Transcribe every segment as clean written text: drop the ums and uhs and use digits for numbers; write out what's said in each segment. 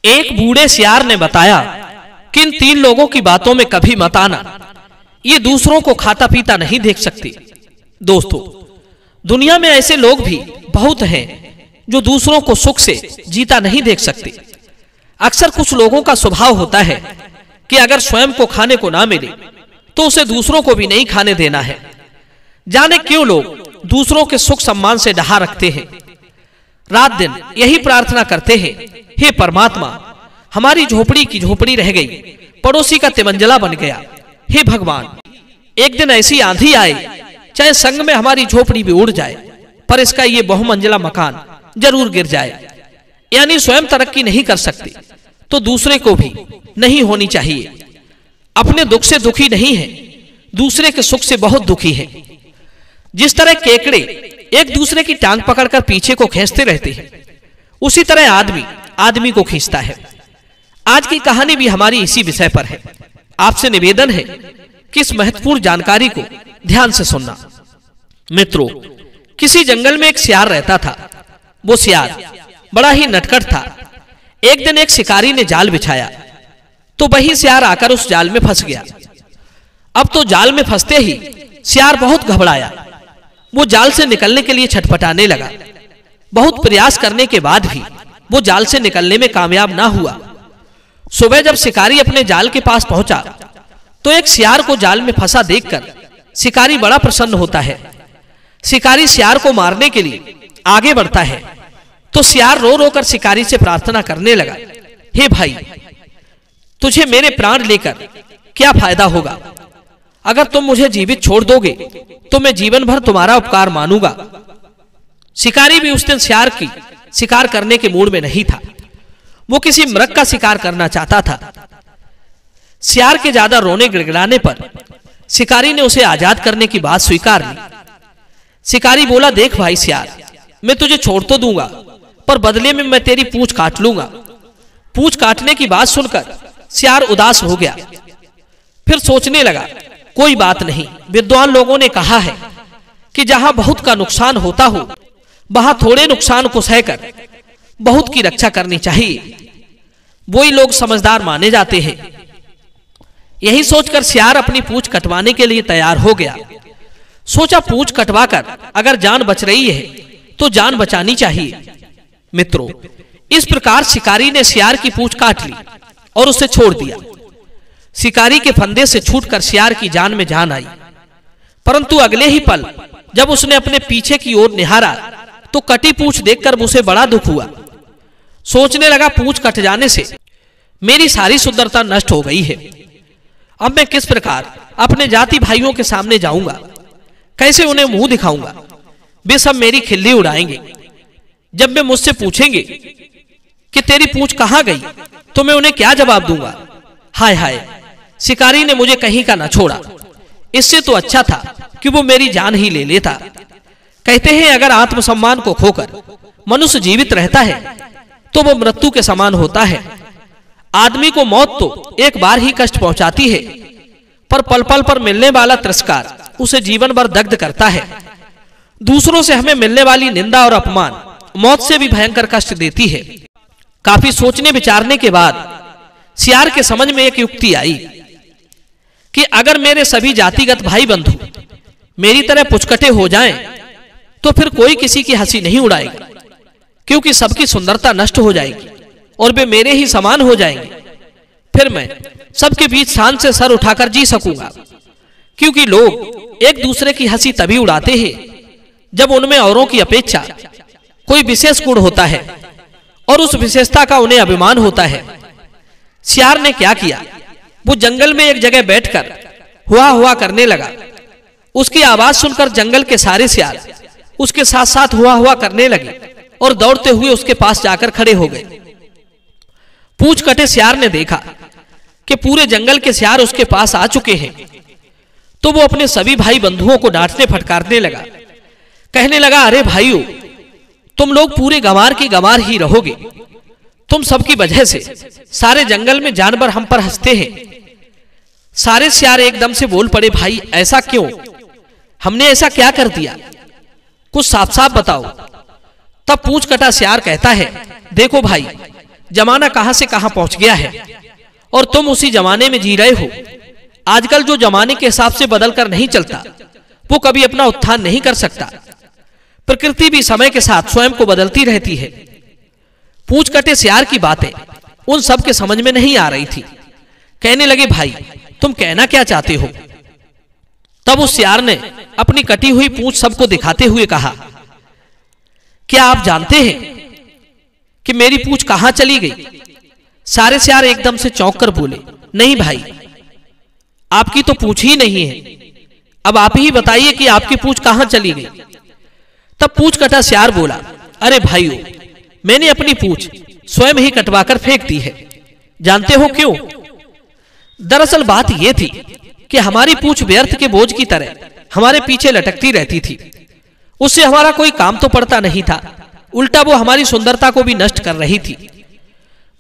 एक बूढ़े सियार ने बताया कि इन 3 लोगों की बातों में कभी मत आना, ये दूसरों को खाता पीता नहीं देख सकते। दोस्तों, दुनिया में ऐसे लोग भी बहुत हैं जो दूसरों को सुख से जीता नहीं देख सकते। अक्सर कुछ लोगों का स्वभाव होता है कि अगर स्वयं को खाने को ना मिले तो उसे दूसरों को भी नहीं खाने देना है। जाने क्यों लोग दूसरों के सुख सम्मान से डहा रखते हैं। रात दिन यही प्रार्थना करते हैं, हे परमात्मा, हमारी झोपड़ी की झोपड़ी रह गई, पड़ोसी का तिमंजला बन गया। हे भगवान, एक दिन ऐसी आंधी आए चाहे संग में हमारी झोपड़ी भी उड़ जाए, पर इसका ये बहुमंजिला मकान जरूर गिर जाए। यानी स्वयं तरक्की नहीं कर सकते तो दूसरे को भी नहीं होनी चाहिए। अपने दुख से दुखी नहीं है, दूसरे के सुख से बहुत दुखी है। जिस तरह केकड़े एक दूसरे की टांग पकड़कर पीछे को खींचते रहते हैं, उसी तरह आदमी आदमी को खींचता है। आज की कहानी भी हमारी इसी विषय पर है। आपसे निवेदन है कि इस महत्वपूर्ण जानकारी को ध्यान से सुनना। मित्रों, किसी जंगल में एक सियार रहता था। वो सियार बड़ा ही नटखट था। एक दिन एक शिकारी ने जाल बिछाया तो वही सियार आकर उस जाल में फंस गया। अब तो जाल में फंसते ही सियार बहुत घबराया। वो जाल से निकलने के लिए छटपटाने लगा। बहुत प्रयास करने के बाद भी वो जाल से निकलने में कामयाब ना हुआ। सुबह जब शिकारी अपने जाल के पास पहुंचा तो एक सियार को जाल में फंसा देखकर शिकारी बड़ा प्रसन्न होता है। शिकारी सियार को मारने के लिए आगे बढ़ता है तो सियार रो रो कर शिकारी से प्रार्थना करने लगा, हे भाई, तुझे मेरे प्राण लेकर क्या फायदा होगा? अगर तुम मुझे जीवित छोड़ दोगे तो मैं जीवन भर तुम्हारा उपकार मानूंगा। शिकारी भी उस दिन सियार की शिकार करने के मूड में नहीं था। वो किसी मृग का शिकार करना चाहता था। सियार के ज्यादा रोने गिड़गिड़ाने पर शिकारी ने उसे आजाद करने की बात स्वीकार ली। शिकारी बोला, देख भाई सियार, मैं तुझे छोड़ तो दूंगा, पर बदले में मैं तेरी पूंछ काट लूंगा। पूंछ काटने की बात सुनकर सियार उदास हो गया। फिर सोचने लगा, कोई बात नहीं, विद्वान लोगों ने कहा है कि जहां बहुत का नुकसान होता हो वहां थोड़े नुकसान को सहकर बहुत की रक्षा करनी चाहिए। वही लोग समझदार माने जाते हैं। यही सोचकर सियार अपनी पूंछ कटवाने के लिए तैयार हो गया। सोचा, पूंछ कटवाकर अगर जान बच रही है तो जान बचानी चाहिए। मित्रों, इस प्रकार शिकारी ने सियार की पूंछ काट ली और उसे छोड़ दिया। शिकारी के फंदे से छूटकर सियार की जान में जान आई। परंतु अगले ही पल जब उसने अपने पीछे की ओर निहारा तो कटी पूंछ देखकर उसे बड़ा दुख हुआ। सोचने लगा, पूंछ कट जाने से मेरी सारी सुंदरता नष्ट हो गई है। अब मैं किस प्रकार अपने जाति भाइयों के सामने जाऊंगा? कैसे उन्हें मुंह दिखाऊंगा? वे सब मेरी खिल्ली उड़ाएंगे। जब वे मुझसे पूछेंगे कि तेरी पूंछ कहां गई तो मैं उन्हें क्या जवाब दूंगा? हाय हाय, शिकारी ने मुझे कहीं का न छोड़ा। इससे तो अच्छा था कि वो मेरी जान ही ले लेता। कहते हैं, अगर आत्मसम्मान को खोकर मनुष्य जीवित रहता है तो वो मृत्यु के समान होता है। आदमी को मौत तो एक बार ही कष्ट पहुंचाती है, पर पल पल पर मिलने वाला तिरस्कार उसे जीवन भर दग्ध करता है। दूसरों से हमें मिलने वाली निंदा और अपमान मौत से भी भयंकर कष्ट देती है। काफी सोचने विचारने के बाद सियार के समझ में एक युक्ति आई कि अगर मेरे सभी जातिगत भाई बंधु मेरी तरह पुचकटे हो जाएं, तो फिर कोई किसी की हंसी नहीं उड़ाएगा, क्योंकि सबकी सुंदरता नष्ट हो जाएगी और वे मेरे ही समान हो जाएंगे। फिर मैं सबके बीच शान से सर उठाकर जी सकूंगा, क्योंकि लोग एक दूसरे की हंसी तभी उड़ाते हैं जब उनमें औरों की अपेक्षा कोई विशेष गुण होता है और उस विशेषता का उन्हें अभिमान होता है। सियार ने क्या किया, वो जंगल में एक जगह बैठकर हुआ हुआ करने लगा। उसकी आवाज सुनकर जंगल के सारे सियार उसके साथ साथ हुआ हुआ करने लगे और दौड़ते हुए उसके पास जाकर खड़े हो गए। पूंछ कटे सियार ने देखा कि पूरे जंगल के सियार उसके पास आ चुके हैं, तो वो अपने सभी भाई बंधुओं को डांटने फटकारने लगा। कहने लगा, अरे भाइयों, तुम लोग पूरे गंवार की गंवार ही रहोगे। तुम सबकी वजह से सारे जंगल में जानवर हम पर हंसते हैं। सारे सियार एकदम से बोल पड़े, भाई ऐसा क्यों? हमने ऐसा क्या कर दिया? कुछ साफ साफ बताओ। तब पूंछ कटा सियार कहता है, देखो भाई, जमाना कहां से कहां पहुंच गया है और तुम उसी जमाने में जी रहे हो। आजकल जो जमाने के हिसाब से बदलकर नहीं चलता वो कभी अपना उत्थान नहीं कर सकता। प्रकृति भी समय के साथ स्वयं को बदलती रहती है। पूंछ कटे सियार की बातें उन सब के समझ में नहीं आ रही थी। कहने लगे, भाई तुम कहना क्या चाहते हो? तब उस सियार ने अपनी कटी हुई पूंछ सबको दिखाते हुए कहा, क्या आप जानते हैं कि मेरी पूंछ कहां चली गई? सारे सियार एकदम से चौंक कर बोले, नहीं भाई, आपकी तो पूंछ ही नहीं है। अब आप ही बताइए कि आपकी पूंछ कहां चली गई। तब पूंछ कटा सियार बोला, अरे भाइयों, मैंने अपनी पूंछ स्वयं ही कटवाकर फेंक दी है। जानते हो क्यों? दरअसल बात यह थी कि हमारी पूंछ व्यर्थ के बोझ की तरह हमारे पीछे लटकती रहती थी। उससे हमारा कोई काम तो पड़ता नहीं था, उल्टा वो हमारी सुंदरता को भी नष्ट कर रही थी।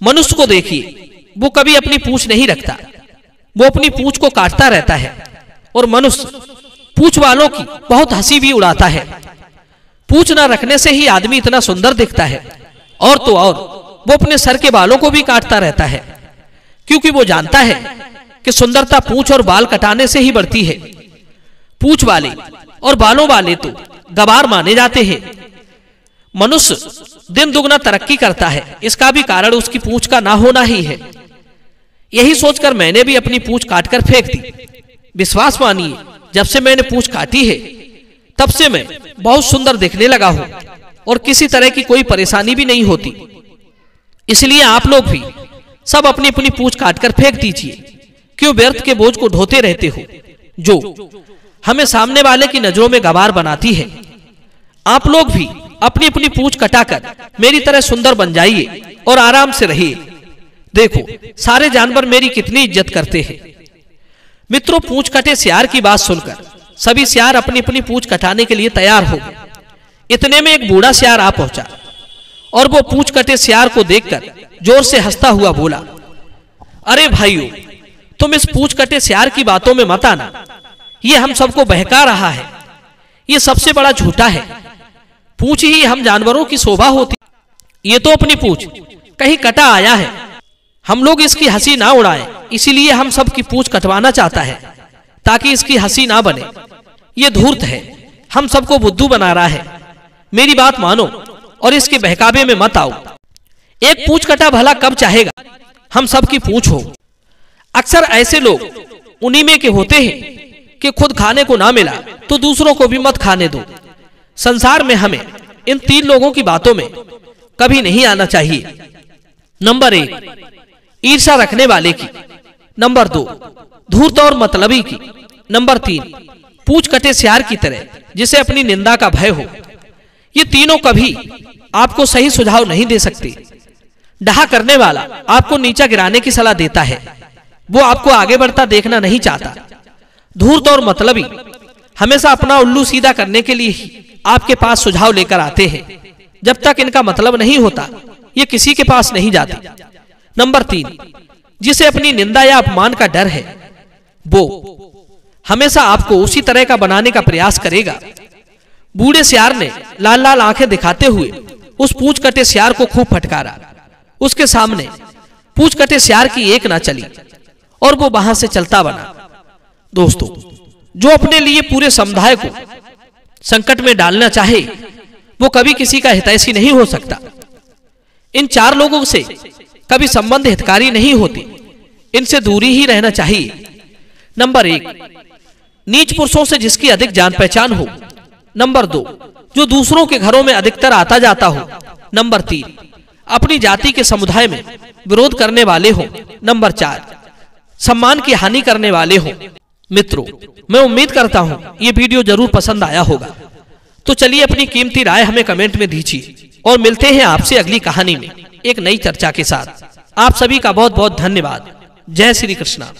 मनुष्य को देखिए, वो कभी अपनी पूंछ नहीं रखता, वो अपनी पूंछ को काटता रहता है। और मनुष्य पूंछ वालों की बहुत हंसी भी उड़ाता है। पूंछ न रखने से ही आदमी इतना सुंदर दिखता है, और तो और वो अपने सर के बालों को भी काटता रहता है, क्योंकि वो जानता है कि सुंदरता पूंछ और बाल कटाने से ही बढ़ती है। पूंछ वाले और बालों वाले तो गवार माने जाते हैं। मनुष्य दिन दुगना तरक्की करता है, इसका भी कारण उसकी पूंछ का ना होना ही है। यही सोचकर मैंने भी अपनी पूंछ काटकर फेंक दी। विश्वास मानिए, जब से मैंने पूंछ काटी है तब से मैं बहुत सुंदर दिखने लगा हूं और किसी तरह की कोई परेशानी भी नहीं होती। इसलिए आप लोग भी सब अपनी अपनी पूंछ काटकर फेंक दीजिए। क्यों व्यर्थ के बोझ को ढोते रहते हो, जो हमें सामने वाले की नजरों में गवार बनाती है। आप लोग भी अपनी अपनी पूंछ कटाकर मेरी तरह सुंदर बन जाइए और आराम से रहिए। देखो सारे जानवर मेरी कितनी इज्जत करते हैं। मित्रों, पूंछ कटे सियार की बात सुनकर सभी सियार अपनी अपनी पूंछ कटाने के लिए तैयार हो गए। इतने में एक बूढ़ा सियार आ पहुंचा और वो पूंछ कटे सियार को देखकर जोर से हंसता हुआ बोला, अरे भाइयों, तुम इस पूंछ कटे सियार की बातों में मत आना, ये हम सबको बहका रहा है। ये सबसे बड़ा झूठा है। पूंछ ही हम जानवरों की शोभा होती, ये तो अपनी पूंछ कहीं कटा आया है। हम लोग इसकी हंसी ना उड़ाएं, इसीलिए हम सबकी पूंछ कटवाना चाहता है ताकि इसकी हंसी ना बने। ये धूर्त है, हम सबको बुद्धू बना रहा है। मेरी बात मानो और इसके बहकावे में मत आओ। एक पूंछ कटा भला कब चाहेगा हम सबकी पूंछ हो। अक्सर ऐसे लोग उन्हीं में के होते हैं कि खुद खाने को ना मिला तो दूसरों को भी मत खाने दो। संसार में हमें इन तीन लोगों की बातों में कभी नहीं आना चाहिए। नंबर 1, ईर्ष्या रखने वाले की। नंबर 2, धूर्त और मतलबी की। नंबर 3, पूंछ कटे सियार की तरह जिसे अपनी निंदा का भय हो। ये तीनों कभी आपको सही सुझाव नहीं दे सकते। डहा करने वाला आपको नीचा गिराने की सलाह देता है, वो आपको आगे बढ़ता देखना नहीं चाहता। धूर्त और मतलबी हमेशा अपना उल्लू सीधा करने के लिए ही आपके पास सुझाव लेकर आते हैं। जब तक इनका मतलब नहीं होता ये किसी के पास नहीं जाते। नंबर 3, जिसे अपनी निंदा या अपमान का डर है, वो हमेशा आपको उसी तरह का बनाने का प्रयास करेगा। बूढ़े सियार ने लाल लाल आंखें दिखाते हुए उस पूंछ कटे सियार को खूब फटकारा। उसके सामने पूंछ कटे सियार की एक ना चली और वो वहां से चलता बना। दोस्तों, जो अपने लिए पूरे समुदाय को संकट में डालना चाहे वो कभी किसी का हितैषी नहीं हो सकता। इन 4 लोगों से कभी संबंध हितकारी नहीं होते, इनसे दूरी ही रहना चाहिए। नंबर 1, नीच पुरुषों से जिसकी अधिक जान पहचान हो। नंबर 2, जो दूसरों के घरों में अधिकतर आता जाता हो। नंबर 3, अपनी जाति के समुदाय में विरोध करने वाले हो। नंबर 4, सम्मान की हानि करने वाले हो। मित्रों, मैं उम्मीद करता हूं ये वीडियो जरूर पसंद आया होगा। तो चलिए अपनी कीमती राय हमें कमेंट में दीजिए और मिलते हैं आपसे अगली कहानी में एक नई चर्चा के साथ। आप सभी का बहुत बहुत धन्यवाद। जय श्री कृष्णा।